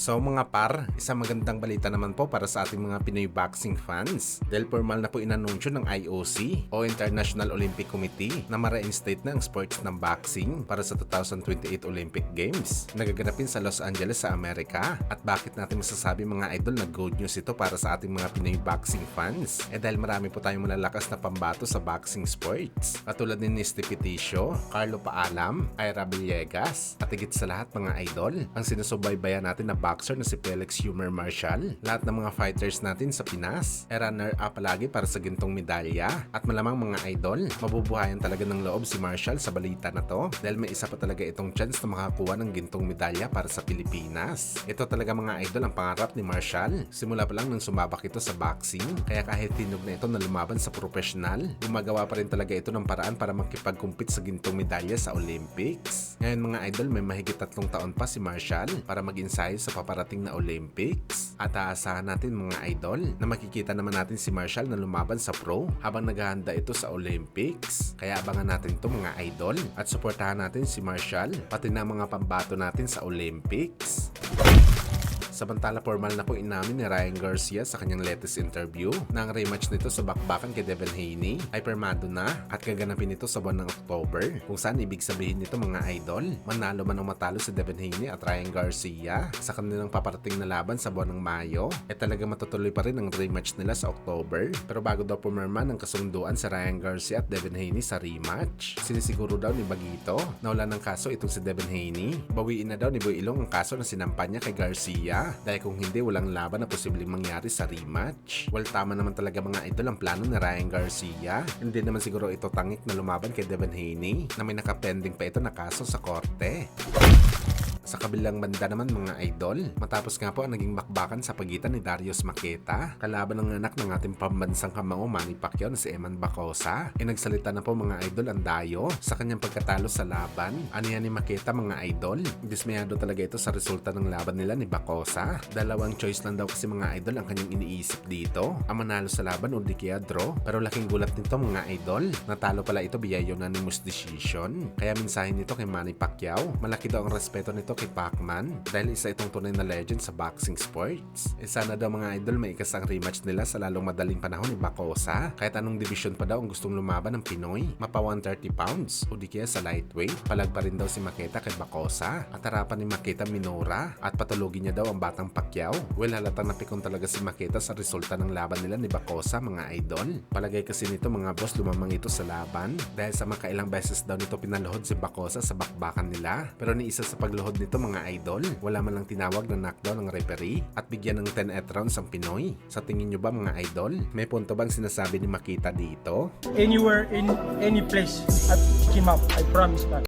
So mga par, isang magandang balita naman po para sa ating mga Pinoy boxing fans. Dahil formal na po inanunsyo ng IOC o International Olympic Committee na ma-reinstate na ang sports ng boxing para sa 2028 Olympic Games na gaganapin sa Los Angeles sa Amerika. At bakit natin masasabi mga idol na good news ito para sa ating mga Pinoy boxing fans? Dahil marami po tayong malalakas na pambato sa boxing sports. Katulad ni Nisty Peticio, Carlo Paalam, Ira Villegas, at higit sa lahat mga idol, ang sinusubaybayan natin na boxer na si Felix Humor Marshall. Lahat ng mga fighters natin sa Pinas runner-up palagi para sa gintong medalya. At malamang mga idol, mabubuhayan talaga ng loob si Marshall sa balita na to dahil may isa pa talaga itong chance na makakuha ng gintong medalya para sa Pilipinas. Ito talaga mga idol ang pangarap ni Marshall. Simula pa lang nang sumabak ito sa boxing, kaya kahit tinog na ito na lumaban sa professional, gumagawa pa rin talaga ito ng paraan para makipag-compete sa gintong medalya sa Olympics. Ngayon mga idol, may mahigit 3 taon pa si Marshall para mag-ensayo sa paparating na Olympics. At aasahan natin mga idol na makikita naman natin si Marshall na lumaban sa pro habang naghahanda ito sa Olympics. Kaya abangan natin to mga idol at suportahan natin si Marshall pati na mga pambato natin sa Olympics. Samantala, formal na po inamin ni Ryan Garcia sa kanyang latest interview na ang rematch nito sa bakbakan kay Devin Haney ay permado na at gaganapin ito sa buwan ng October. Kung saan ibig sabihin nito mga idol, manalo man o matalo si Devin Haney at Ryan Garcia sa kanilang paparating na laban sa buwan ng Mayo, talaga matutuloy pa rin ang rematch nila sa October. Pero bago daw pumirma ng kasunduan si Ryan Garcia at Devin Haney sa rematch, sinisiguro daw ni Bagito na wala ng kaso itong si Devin Haney. Bawiin na daw ni Boy Ilong ang kaso na sinampa niya kay Garcia. Dahil kung hindi, walang laban na posibleng mangyari sa rematch. Well, tama naman talaga mga idol ang plano ni Ryan Garcia. Hindi naman siguro ito tangik na lumaban kay Devin Haney na may nakapending pa ito na kaso sa korte. Sa kabilang banda naman mga idol, matapos nga po ang naging bakbakan sa pagitan ni Darius Maketa, kalaban ng anak ng ating pambansang kamao Manny Pacquiao na si Eman Bacosa, nagsalita na po mga idol ang dayo sa kanyang pagkatalo sa laban. Aniya ni Maketa mga idol, dismayado talaga ito sa resulta ng laban nila ni Bacosa. Dalawang choice lang daw kasi mga idol ang kanyang iniisip dito, ang manalo sa laban o di kaya draw. Pero laking gulat nito mga idol, natalo pala ito via unanimous decision. Kaya mensahe nito kay Manny Pacquiao, malaki daw ang respeto nito kay Pacman dahil isa itong tunay na legend sa boxing sports. Sana daw mga idol may ikasang rematch nila sa lalong madaling panahon ni Bacosa. Kahit anong division pa daw ang gustong lumaban ng Pinoy, mapa 130 pounds o di kaya sa lightweight, palag pa rin daw si Maketa kay Bacosa at harapan ni Maketa minura at patulogin niya daw ang batang Pacquiao. Well, halatang napikon talaga si Maketa sa resulta ng laban nila ni Bacosa mga idol. Palagay kasi nito mga boss lumamang ito sa laban dahil sa makailang beses daw nito pinaluhod si Bacosa sa bakbakan nila. Pero ni isa sa pagluhod nito mga idol, wala man lang tinawag na knockdown ng referee at bigyan ng 10-8 rounds ang Pinoy. Sa tingin nyo ba mga idol, may punto bang sinasabi ni Makita dito? Anywhere, in any place, at him up, I promise that.